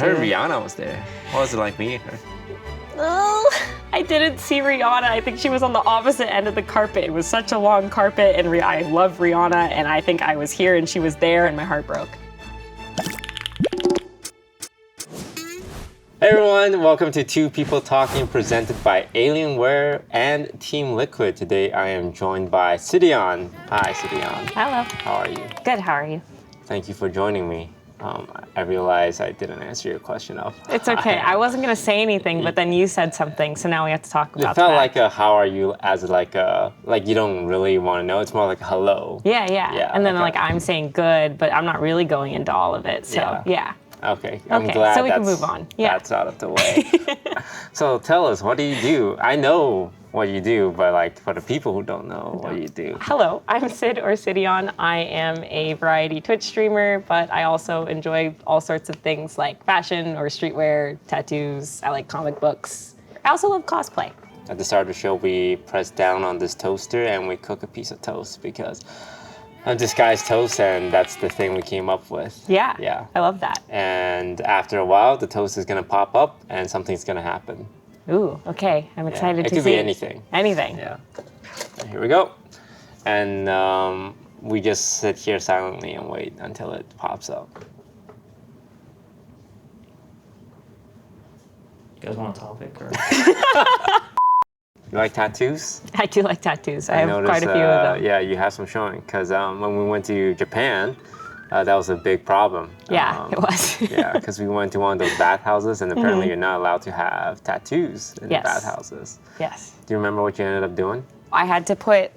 I heard Rihanna was there. What was it like meeting her? Oh, I didn't see Rihanna. I think she was on the opposite end of the carpet. It was such a long carpet, and I love Rihanna, and I think I was here and she was there, and my heart broke. Hey everyone, welcome to Two People Talking, presented by Alienware and Team Liquid. Today I am joined by Sydeon. Hi Sydeon. Hello. How are you? Good, how are you? Thank you for joining me. I realized I didn't answer your question of. It's okay. I wasn't gonna say anything, but then you said something, so now we have to talk about that. It felt like a how are you as like you don't really want to know. It's more like a hello. Yeah. And then like I'm saying good, but I'm not really going into all of it. So yeah. Okay, I'm glad so we can move on. Yeah. That's out of the way. So tell us, what do you do? I know what you do, but like for the people who don't know what you do. Hello, I'm Syd or Sydeon. I am a variety Twitch streamer, but I also enjoy all sorts of things like fashion or streetwear, tattoos. I like comic books. I also love cosplay. At the start of the show, we press down on this toaster and we cook a piece of toast because I'm disguised toast, and that's the thing we came up with. Yeah. I love that. And after a while, the toast is gonna pop up and something's gonna happen. Ooh, okay. I'm excited to see. It could be anything. Anything. Yeah. Here we go. And we just sit here silently and wait until it pops up. You guys want a topic or? You like tattoos? I do like tattoos. I have quite a few of them. Yeah, you have some showing. Because when we went to Japan, that was a big problem. Yeah, it was. Yeah, because we went to one of those bathhouses, and apparently you're not allowed to have tattoos in the bathhouses. Yes. Do you remember what you ended up doing? I had to put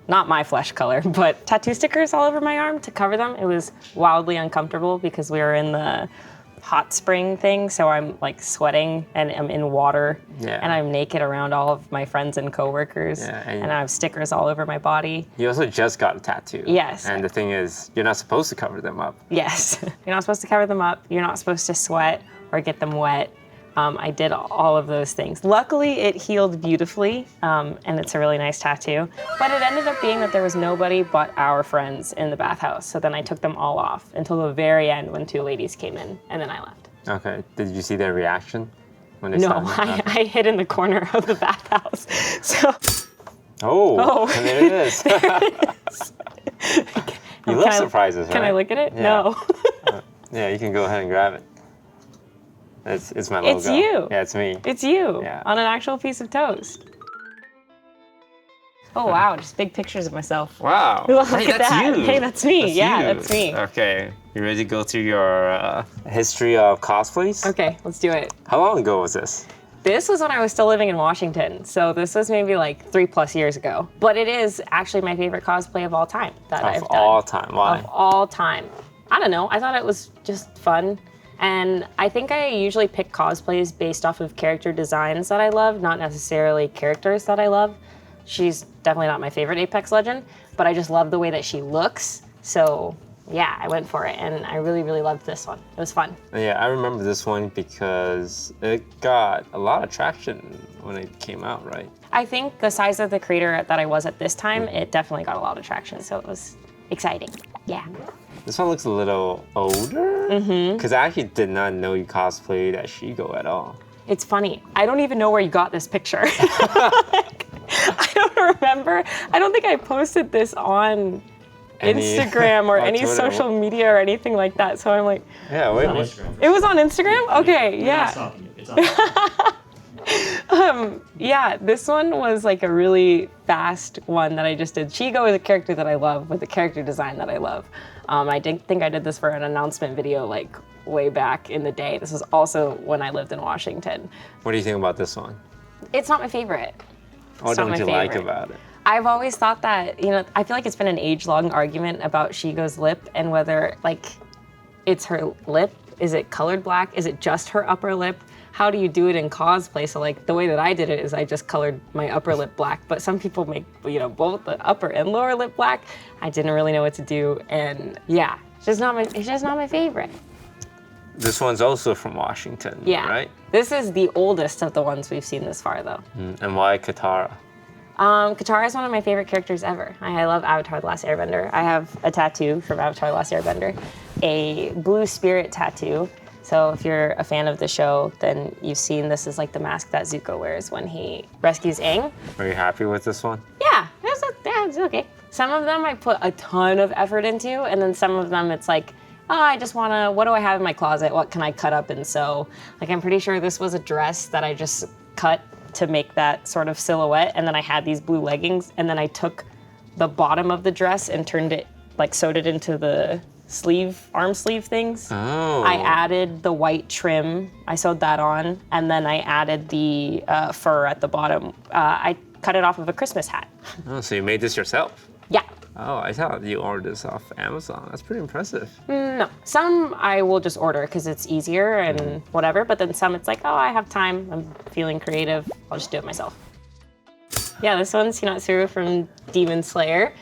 not my flesh color, but tattoo stickers all over my arm to cover them. It was wildly uncomfortable because we were in the hot spring thing, so I'm like sweating and I'm in water, and I'm naked around all of my friends and coworkers, and I have stickers all over my body. You also just got a tattoo. Yes. And the thing is, you're not supposed to cover them up. Yes. You're not supposed to cover them up. You're not supposed to sweat or get them wet. I did all of those things. Luckily, it healed beautifully, and it's a really nice tattoo. But it ended up being that there was nobody but our friends in the bathhouse. So then I took them all off until the very end when two ladies came in, and then I left. Okay. Did you see their reaction when they No, saw me? I hid in the corner of the bathhouse. So. Oh, and there it is. You love surprises, right? Can I look at it? Yeah. No. Yeah, you can go ahead and grab it. It's my logo. It's you. Yeah, it's me. It's you Yeah. on an actual piece of toast. Oh wow, just big pictures of myself. Wow. Look Hey, at that's that. you. Hey, that's me. That's Yeah, you. that's me. Okay, you ready to go through your history of cosplays? Okay, let's do it. How long ago was this? This was when I was still living in Washington, so this was maybe like 3+ years ago. But it is actually my favorite cosplay of all time that I've done. Of all time, why? Of all time. I don't know, I thought it was just fun. And I think I usually pick cosplays based off of character designs that I love, not necessarily characters that I love. She's definitely not my favorite Apex Legend, but I just love the way that she looks. So yeah, I went for it, and I really, really loved this one. It was fun. Yeah, I remember this one because it got a lot of traction when it came out, right? I think the size of the creator that I was at this time, it definitely got a lot of traction, so it was exciting. Yeah. This one looks a little older. Because I actually did not know you cosplayed as Hugo at all. It's funny. I don't even know where you got this picture. I don't remember. I don't think I posted this on Instagram or any Twitter. social media or anything like that. So I'm like, Yeah, wait. On Instagram. it was on Instagram? Okay, We're not yeah. stopping you. It's on. Yeah, this one was like a really fast one that I just did. Chigo is a character that I love with a character design that I love. I think I did this for an announcement video like way back in the day. This was also when I lived in Washington. What do you think about this one? It's not my favorite. What don't you like about it? I've always thought that, I feel like it's been an age-long argument about Shigo's lip and whether like it's her lip. Is it colored black? Is it just her upper lip? How do you do it in cosplay? So like the way that I did it is I just colored my upper lip black, but some people make, both the upper and lower lip black. I didn't really know what to do, and yeah, it's just not my favorite. This one's also from Washington, Yeah. right? This is the oldest of the ones we've seen this far though. And why Katara? Katara is one of my favorite characters ever. I love Avatar: The Last Airbender. I have a tattoo from Avatar: The Last Airbender, a blue spirit tattoo So if you're a fan of the show, then you've seen this is like the mask that Zuko wears when he rescues Aang. Are you happy with this one? Yeah, it's okay. Some of them I put a ton of effort into, and then some of them it's like, oh, I just wanna, what do I have in my closet? What can I cut up and sew? Like, I'm pretty sure this was a dress that I just cut to make that sort of silhouette, and then I had these blue leggings, and then I took the bottom of the dress and turned it, like sewed it into the arm sleeve things. Oh. I added the white trim, I sewed that on, and then I added the fur at the bottom. I cut it off of a Christmas hat. Oh, so you made this yourself? Yeah. Oh, I thought you ordered this off Amazon. That's pretty impressive. No, some I will just order because it's easier and whatever, but then some it's like, oh, I have time, I'm feeling creative, I'll just do it myself. Yeah, this one's Hinatsuru from Demon Slayer.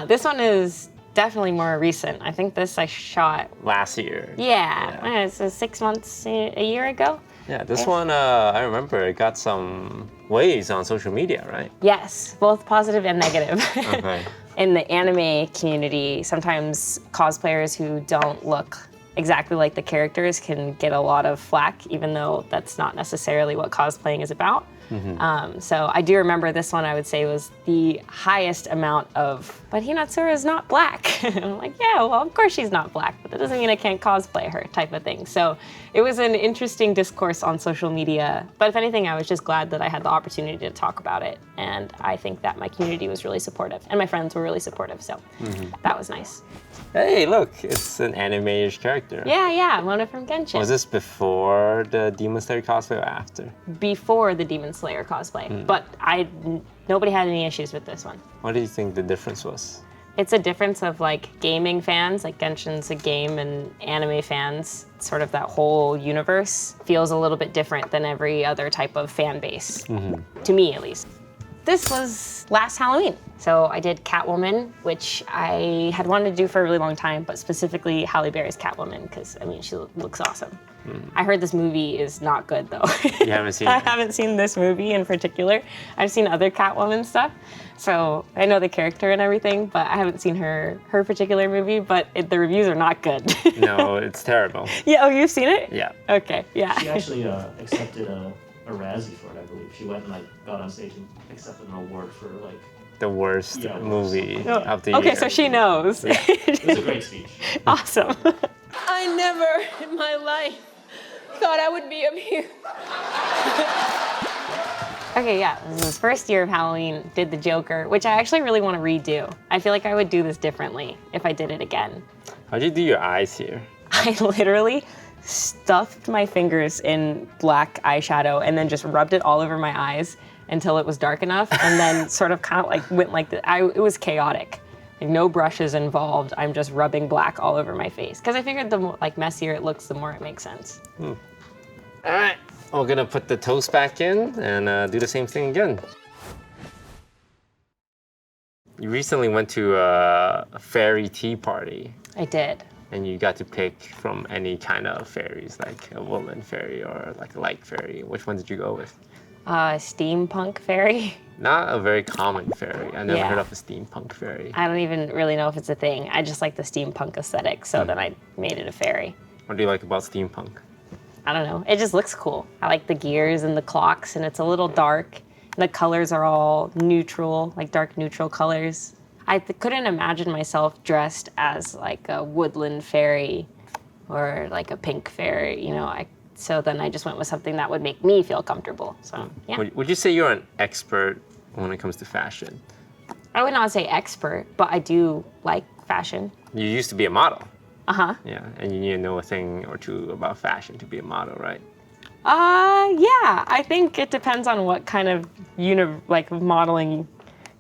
This one is definitely more recent. I think this I shot Last year. Yeah. It's 6 months, a year ago. Yeah, this one, I remember it got some waves on social media, right? Yes, both positive and negative. Okay. In the anime community, sometimes cosplayers who don't look exactly like the characters can get a lot of flack, even though that's not necessarily what cosplaying is about. So I do remember this one, I would say, was the highest amount of, but Hinatsuru is not black. I'm like, yeah, well, of course she's not black, but that doesn't mean I can't cosplay her type of thing. So it was an interesting discourse on social media. But if anything, I was just glad that I had the opportunity to talk about it. And I think that my community was really supportive and my friends were really supportive. So that was nice. Hey, look, it's an anime-ish character. Yeah, Mona from Genshin. Was this before the Demon Slayer cosplay or after? Before the Demon Slayer cosplay, but nobody had any issues with this one. What do you think the difference was? It's a difference of like gaming fans, like Genshin's a game, and anime fans, sort of that whole universe feels a little bit different than every other type of fan base, to me at least. This was last Halloween. So I did Catwoman, which I had wanted to do for a really long time, but specifically Halle Berry's Catwoman, because I mean, she looks awesome. I heard this movie is not good though. You haven't seen it? I haven't seen this movie in particular. I've seen other Catwoman stuff. So I know the character and everything, but I haven't seen her particular movie, but the reviews are not good. No, it's terrible. Yeah, oh, you've seen it? Yeah. Okay, yeah. She actually accepted a Razzie for it, I believe. She went and like got on stage and accepted an award for like The worst Yeah, movie of the year. Okay, so she knows. it was a great speech. Awesome. I never in my life thought I would be amused. Okay, yeah, this was his first year of Halloween, did the Joker, which I actually really want to redo. I feel like I would do this differently if I did it again. How'd you do your eyes here? I literally stuffed my fingers in black eyeshadow and then just rubbed it all over my eyes until it was dark enough, and then sort of kind of like went like this. It was chaotic. Like no brushes involved. I'm just rubbing black all over my face. Because I figured the more like messier it looks, the more it makes sense. All right, we're gonna put the toast back in and do the same thing again. You recently went to a fairy tea party. I did. And you got to pick from any kind of fairies, like a woolen fairy or like a light fairy. Which one did you go with? Steampunk fairy. Not a very common fairy. I never Yeah. heard of a steampunk fairy. I don't even really know if it's a thing. I just like the steampunk aesthetic, so then I made it a fairy. What do you like about steampunk? I don't know. It just looks cool. I like the gears and the clocks, and it's a little dark. And the colors are all neutral, like dark neutral colors. I couldn't imagine myself dressed as like a woodland fairy or like a pink fairy, you know. So then I just went with something that would make me feel comfortable. So yeah. Would you say you're an expert when it comes to fashion? I would not say expert, but I do like fashion. You used to be a model. Uh-huh. Yeah, and you need to know a thing or two about fashion to be a model, right? Yeah. I think it depends on what kind of modeling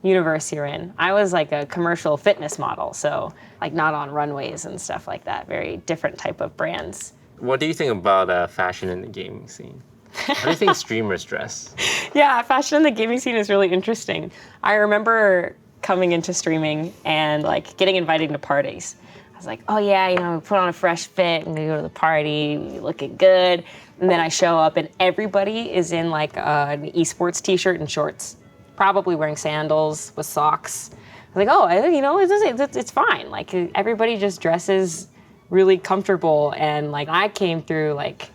universe you're in. I was like a commercial fitness model, so like not on runways and stuff like that. Very different type of brands. What do you think about fashion in the gaming scene? How do you think streamers dress? Yeah, fashion in the gaming scene is really interesting. I remember coming into streaming and like getting invited to parties. I was like, oh yeah, you know, put on a fresh fit, I'm gonna go to the party, looking good. And then I show up and everybody is in like an esports t-shirt and shorts, probably wearing sandals with socks. I was like, oh, you know, it's fine. Like everybody just dresses really comfortable. And like I came through like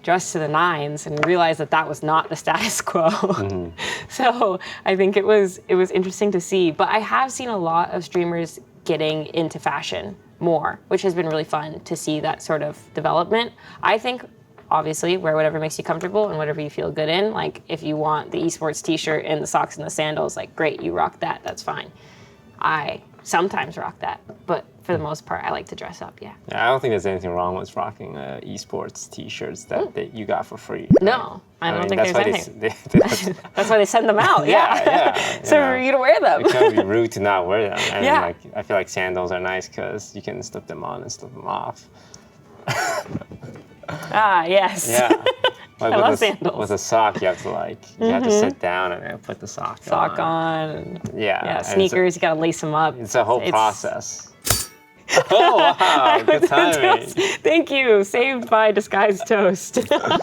dressed to the nines and realized that that was not the status quo. So I think it was interesting to see. But I have seen a lot of streamers getting into fashion more, which has been really fun to see that sort of development. I think obviously wear whatever makes you comfortable and whatever you feel good in. Like if you want the esports t-shirt and the socks and the sandals, like great, you rock that, that's fine. I sometimes rock that, but for the most part, I like to dress up, yeah. Yeah, I don't think there's anything wrong with rocking esports t-shirts that you got for free. Right? No, I don't think that's there's why anything. That's why they send them out, yeah. So for you to wear them. It can be rude to not wear them. And Yeah. like, I feel like sandals are nice because you can slip them on and slip them off. Ah, yes. Yeah. Like I with love a, sandals. With a sock, you have to you have to sit down and then put the sock on. Yeah. Yeah, and sneakers, you gotta lace them up. It's a whole process. Oh, wow. Good timing. Thank you. Saved by Disguised Toast. All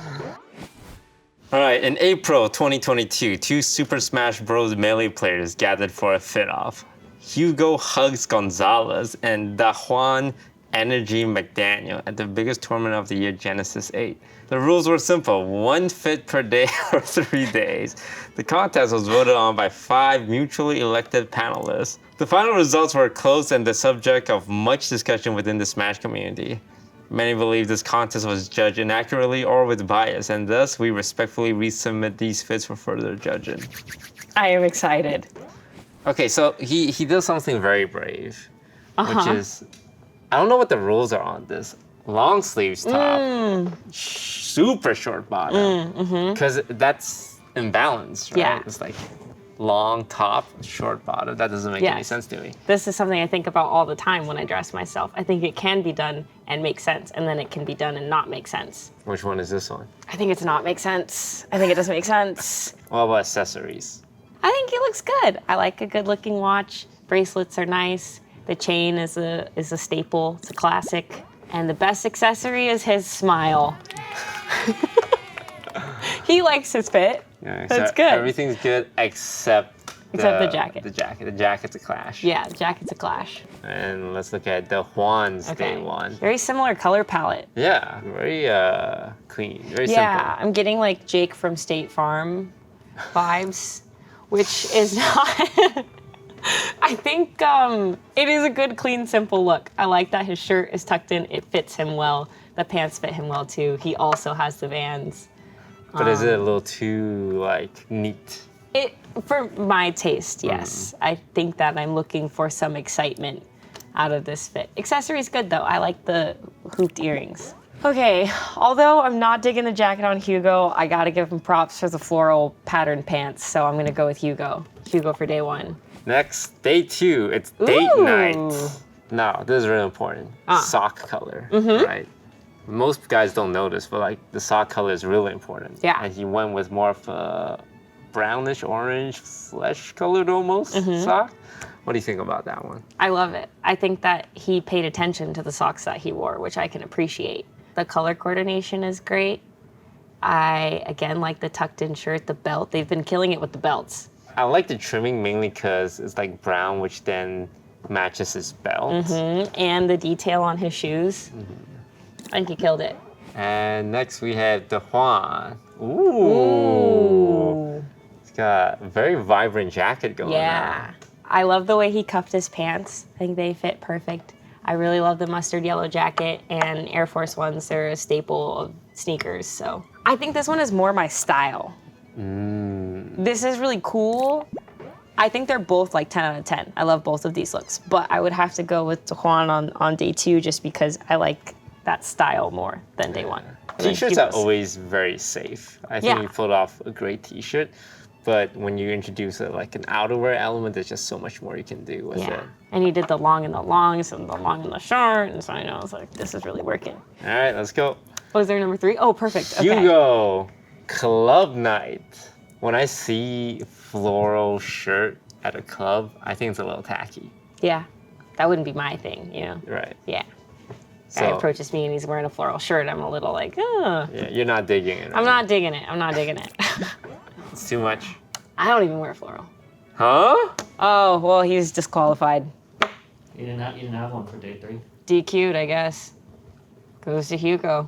right, in April 2022, two Super Smash Bros. Melee players gathered for a fit-off. Hugo hugs Gonzalez and Dajuan Energy McDaniel at the biggest tournament of the year, Genesis 8. The rules were simple, 1 fit per day for 3 days. The contest was voted on by 5 mutually elected panelists. The final results were close and the subject of much discussion within the Smash community. Many believe this contest was judged inaccurately or with bias, and thus we respectfully resubmit these fits for further judging. I am excited. Okay, so he does something very brave, which is, I don't know what the rules are on this. Long sleeves top, super short bottom, because that's imbalanced, right? Yeah. It's like long top, short bottom. That doesn't make any Yes. sense to me. This is something I think about all the time when I dress myself. I think it can be done and make sense, and then it can be done and not make sense. Which one is this one? I think it's not make sense. I think it doesn't make sense. What about accessories? I think it looks good. I like a good looking watch. Bracelets are nice. The chain is a staple. It's a classic. And the best accessory is his smile. He likes his fit. Yeah, That's good. Everything's good except the jacket. The jacket. The jacket's a clash. Yeah, the jacket's a clash. And let's look at the Juan's day one. Very similar color palette. Yeah, very clean, very Yeah, simple. I'm getting like Jake from State Farm vibes, which is not. I think it is a good, clean, simple look. I like that his shirt is tucked in. It fits him well. The pants fit him well too. He also has the Vans. But is it a little too like neat? For my taste, yes. I think that I'm looking for some excitement out of this fit. Accessories good though. I like the hooped earrings. Okay, although I'm not digging the jacket on Hugo, I gotta give him props for the floral patterned pants. So I'm gonna go with Hugo. Hugo for day one. Next, day two, it's date night. Now, this is really important. Sock color, right? Most guys don't know this, but like the sock color is really important. Yeah. And he went with more of a brownish orange, flesh colored almost sock. What do you think about that one? I love it. I think that he paid attention to the socks that he wore, which I can appreciate. The color coordination is great. I, again, like the tucked in shirt, the belt. They've been killing it with the belts. I like the trimming mainly because it's like brown, which then matches his belt. And the detail on his shoes. I think he killed it. And next we have the Juan. Ooh. He's got a very vibrant jacket going Yeah. on. I love the way he cuffed his pants. I think they fit perfect. I really love the mustard yellow jacket, and Air Force Ones, they're a staple of sneakers, so. I think this one is more my style. This is really cool. I think they're both like 10 out of 10. I love both of these looks, but I would have to go with Juan on day two just because I like that style more than day one. T-shirts are always very safe. I think you pulled off a great T-shirt, but when you introduce like an outerwear element, there's just so much more you can do with it. And he did the long and the longs and the long and the short, and so I know, I was like, this is really working. All right, let's go. What was there, number 3? Oh, perfect. Okay. Hugo, club night. When I see floral shirt at a club, I think it's a little tacky. Yeah, that wouldn't be my thing, you know? Right. Yeah. Guy approaches me and he's wearing a floral shirt. I'm a little like, oh. Yeah, you're not digging it. Right? I'm not digging it. I'm not digging it. It's too much. I don't even wear floral. Huh? Oh, well, he's disqualified. You didn't have one for day 3? DQ'd, I guess. Goes to Hugo.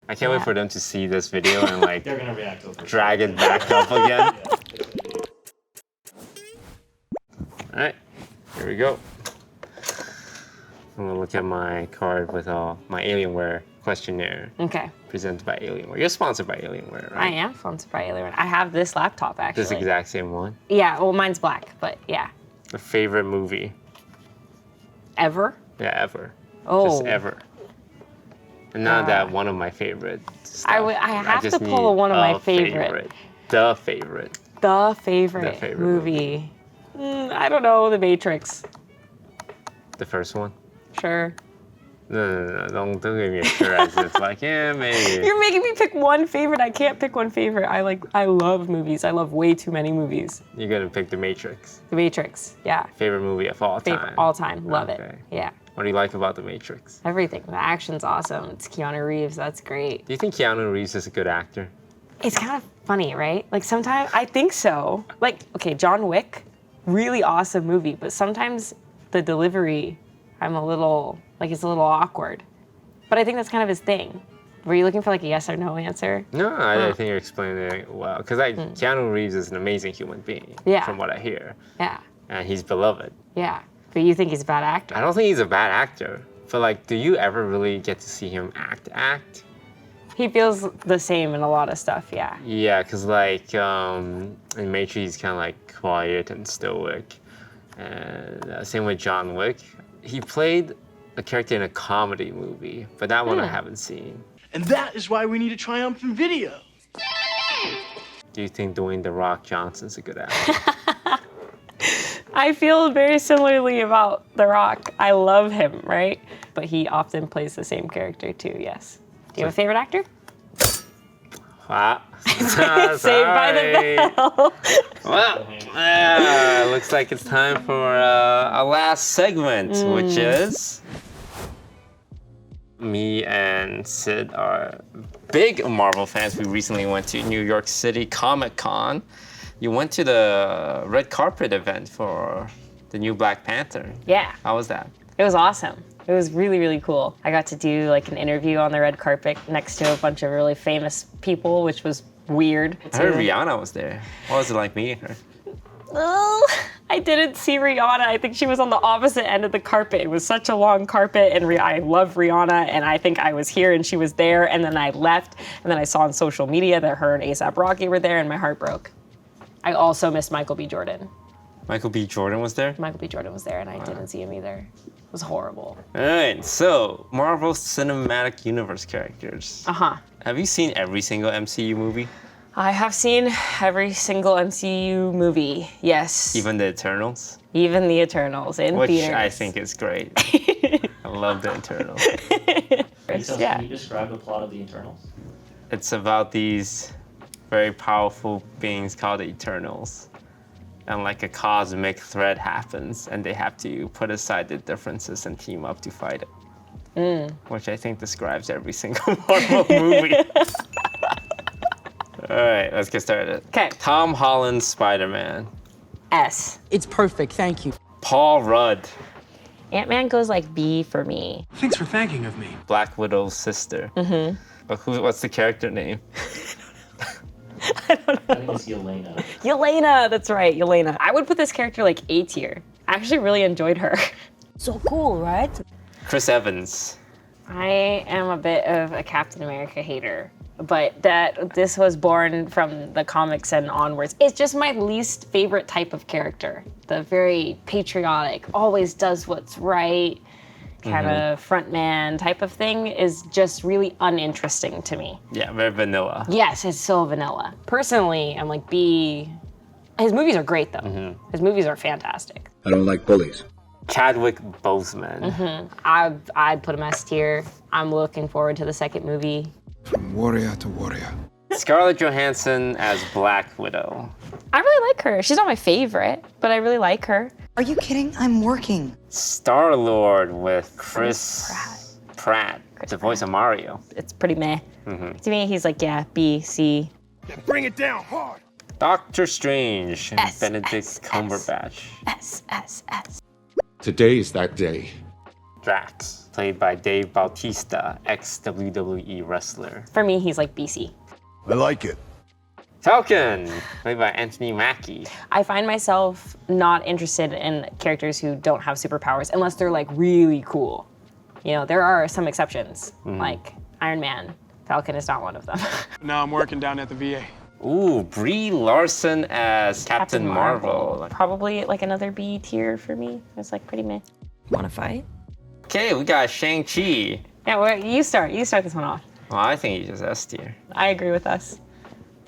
I can't wait for them to see this video and like They're gonna react over. drag it back up again. All right, here we go. I'm gonna look at my card with all my Alienware questionnaire Okay. presented by Alienware. You're sponsored by Alienware, right? I am sponsored by Alienware. I have this laptop actually. This exact same one. Yeah, well, mine's black, but yeah. The favorite movie? Ever? Yeah, ever. Oh. Just ever. And not that one of my favorite stuff. I have just to pull need one of my a favorite. The favorite. The favorite, movie. I don't know, The Matrix. The first one? Sure. No. Don't give me a sure as if like, yeah, maybe. You're making me pick one favorite. I can't pick one favorite. I love movies. I love way too many movies. You're gonna pick The Matrix. The Matrix, yeah. Favorite movie of all time. Favorite, all time. Love Okay. it. Yeah. What do you like about The Matrix? Everything. The action's awesome. It's Keanu Reeves. That's great. Do you think Keanu Reeves is a good actor? It's kind of funny, right? Like sometimes I think so. Like, okay, John Wick, really awesome movie, but sometimes the delivery, I'm a little, like it's a little awkward. But I think that's kind of his thing. Were you looking for like a yes or no answer? No, I think you're explaining it well. Because Keanu Reeves is an amazing human being, Yeah. from what I hear. Yeah, And he's beloved. yeah. But you think he's a bad actor? I don't think he's a bad actor. But like, do you ever really get to see him act? He feels the same in a lot of stuff, yeah. Yeah, because like in Matrix, he's kind of like quiet and stoic. And same with John Wick. He played a character in a comedy movie, but that one I haven't seen. And that is why we need a triumphant video. Do you think Dwayne "The Rock" Johnson's a good actor? I feel very similarly about The Rock. I love him, right? But he often plays the same character too, yes. Do you have a favorite actor? Saved by the Bell. Well, looks like it's time for our last segment, which is me and Sid are big Marvel fans. We recently went to New York City Comic Con. You went to the red carpet event for the new Black Panther. Yeah. How was that? It was awesome. It was really, really cool. I got to do like an interview on the red carpet next to a bunch of really famous people, which was weird. I heard Rihanna was there. What was it like meeting her? Oh, I didn't see Rihanna. I think she was on the opposite end of the carpet. It was such a long carpet, and I love Rihanna, and I think I was here and she was there, and then I left, and then I saw on social media that her and A$AP Rocky were there, and my heart broke. I also missed Michael B. Jordan. Michael B. Jordan was there? Michael B. Jordan was there, and I didn't see him either. It was horrible. All right, so Marvel Cinematic Universe characters. Uh-huh. Have you seen every single MCU movie? I have seen every single MCU movie, yes. Even the Eternals? Even the Eternals in Which theaters. I think is great. I love the Eternals. Yeah. Can you describe the plot of the Eternals? It's about these very powerful beings called the Eternals. And like a cosmic threat happens, and they have to put aside their differences and team up to fight it. Which I think describes every single Marvel movie. All right, let's get started. Okay. Tom Holland's Spider-Man. S. It's perfect, thank you. Paul Rudd, Ant-Man goes like B for me. Thanks for thanking of me. Black Widow's sister. But what's the character name? I think it's Yelena. Yelena, that's right, Yelena. I would put this character like A tier. I actually really enjoyed her. So cool, right? Chris Evans. I am a bit of a Captain America hater, but this was born from the comics and onwards. It's just my least favorite type of character. The very patriotic, always does what's right, kind of front man type of thing is just really uninteresting to me. Yeah, very vanilla. Yes, it's so vanilla. Personally, I'm like B. His movies are great though. His movies are fantastic. I don't like bullies. Chadwick Boseman. I'd put him S tier. I'm looking forward to the second movie. From warrior to warrior. Scarlett Johansson as Black Widow. I really like her. She's not my favorite, but I really like her. Are you kidding? I'm working. Star-Lord with Chris Pratt, the voice of Mario. It's pretty meh. To me, he's like, yeah, B, C. Now bring it down hard. Doctor Strange, S, Benedict S, Cumberbatch. S. Today is that day. Drax, played by Dave Bautista, ex-WWE wrestler. For me, he's like BC. I like it. Falcon, played by Anthony Mackie. I find myself not interested in characters who don't have superpowers unless they're like really cool. You know, there are some exceptions, like Iron Man. Falcon is not one of them. Now I'm working down at the VA. Ooh, Brie Larson as Captain Marvel. Probably like another B tier for me. It's like pretty meh. Wanna fight? Okay, we got Shang-Chi. Yeah, well, you start this one off. Well, I think he's just S tier. I agree with us.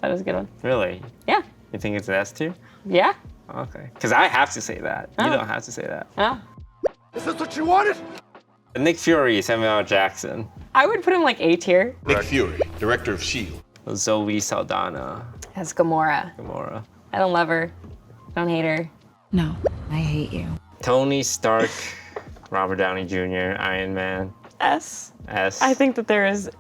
That was a good one. Really? Yeah. You think it's an S tier? Yeah. Okay. Because I have to say that. You Oh. don't have to say that. Oh. Is this what you wanted? Nick Fury, Samuel L. Jackson. I would put him like A tier. Nick Fury, director of S.H.I.E.L.D. Zoe Saldana. That's Gamora. Gamora. I don't love her. I don't hate her. No, I hate you. Tony Stark, Robert Downey Jr., Iron Man. S. S. I think that there is,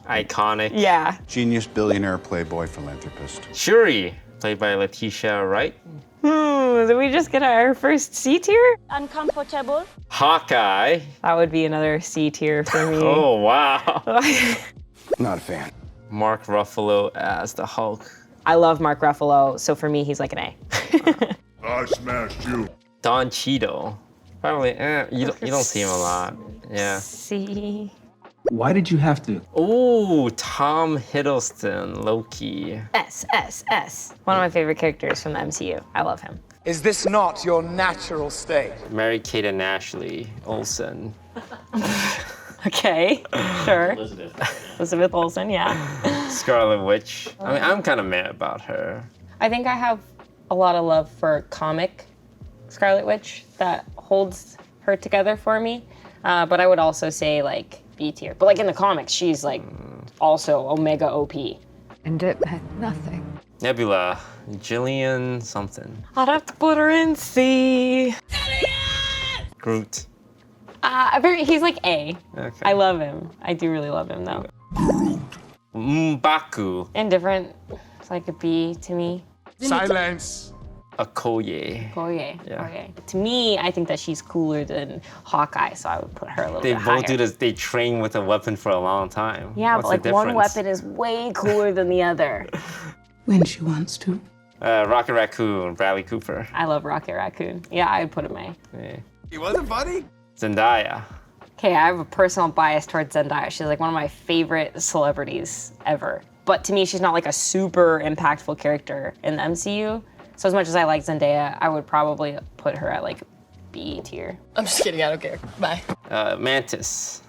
Iconic. yeah. Genius, billionaire, playboy, philanthropist. Shuri, played by Letitia Wright. Did we just get our first C tier? Uncomfortable. Hawkeye. That would be another C tier for me. Oh, wow. Not a fan. Mark Ruffalo as the Hulk. I love Mark Ruffalo, so for me, he's like an A. I smashed you. Don Cheadle. Probably, you don't see him a lot. Yeah. C. Why did you have to? Ooh, Tom Hiddleston, Loki. S. One of my favorite characters from the MCU. I love him. Is this not your natural state? Mary-Kate and Ashley Olsen. Okay, sure. Elizabeth. Elizabeth Olsen, yeah. Scarlet Witch. I mean, I'm kind of mad about her. I think I have a lot of love for comic Scarlet Witch that holds her together for me. But I would also say like B tier. But like in the comics, she's like also Omega OP. And it meant nothing. Nebula, Jillian something. I'd have to put her in C. Groot. He's like A. Okay. I love him. I do really love him though. M'Baku. Indifferent. It's like a B to me. Silence. Okoye. Oye. Yeah. Oye. To me, I think that she's cooler than Hawkeye, so I would put her a little They bit both higher. do this. They train with a weapon for a long time. Yeah, What's but like the one difference? weapon is way cooler than the other. When she wants to. Rocket Raccoon, Bradley Cooper. I love Rocket Raccoon. Yeah, I'd put him A. Yeah. He wasn't funny? Zendaya. Okay, I have a personal bias towards Zendaya. She's like one of my favorite celebrities ever. But to me, she's not like a super impactful character in the MCU. So as much as I like Zendaya, I would probably put her at like B tier. I'm just kidding, I don't care. Bye. Mantis.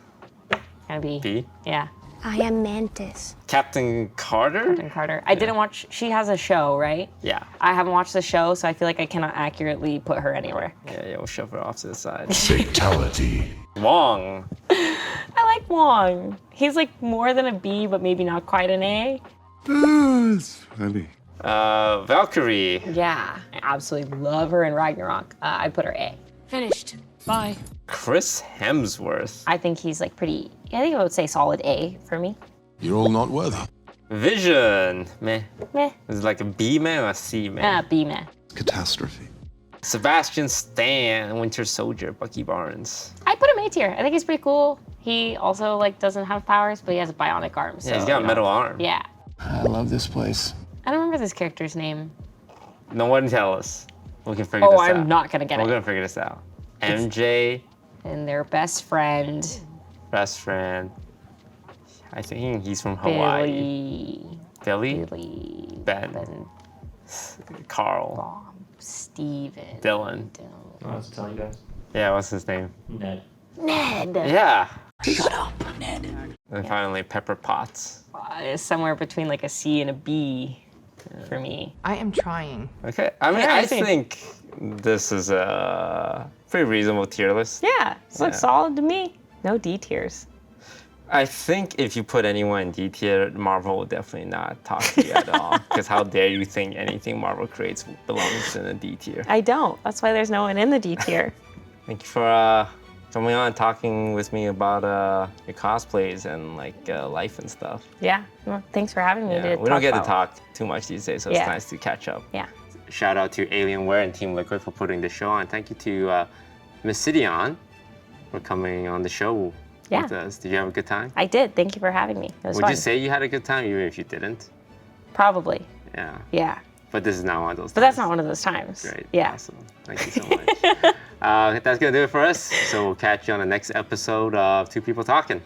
Gonna be. B. Yeah. I am Mantis. Captain Carter. Captain Carter. I didn't watch, she has a show, right? Yeah. I haven't watched the show, so I feel like I cannot accurately put her anywhere. Yeah, we'll shove her off to the side. Fatality. Wong. I like Wong. He's like more than a B, but maybe not quite an A. It's funny. Valkyrie. Yeah, I absolutely love her in Ragnarok. I'd put her A. Finished. Bye. Chris Hemsworth. I think he's like pretty, I think I would say solid A for me. You're all not worthy. Vision. Meh. Meh. Is it like a B man or a C man? B meh. Catastrophe. Sebastian Stan, Winter Soldier, Bucky Barnes. I put him A tier. I think he's pretty cool. He also like doesn't have powers, but he has a bionic arm. So, Yeah, he's got a metal arm. Yeah. I love this place. I don't remember this character's name. No one tell us. We can figure this out. I'm not gonna get We're it. gonna figure this out. MJ, And their best friend, best friend. I think he's from Hawaii. Billy? Ben. Carl. Steven. Dylan. I was telling you guys. Yeah, what's his name? Ned. Ned. Yeah. Shut up, Ned. And finally, Pepper Potts. Is somewhere between like a C and a B for me. I am trying. Okay. I mean, Yeah, I I see. think this is a pretty reasonable tier list. Yeah, this looks solid to me. No D tiers. I think if you put anyone in D tier, Marvel will definitely not talk to you at all. Because how dare you think anything Marvel creates belongs in a D tier? I don't. That's why there's no one in the D tier. Thank you for coming on and talking with me about your cosplays and like life and stuff. Yeah. Well, thanks for having me. Yeah, we don't get to talk too much these days, so it's Yeah. nice to catch up. Yeah. Shout out to Alienware and Team Liquid for putting the show on. Thank you to Miss Sydeon, for coming on the show with us. Did you have a good time? I did. Thank you for having me. It was Would fun. you say you had a good time, even if you didn't? Probably. Yeah. Yeah. But this is not one of those times. But that's not one of those times. Great. Yeah. Awesome. Thank you so much. That's going to do it for us. So we'll catch you on the next episode of Two People Talking.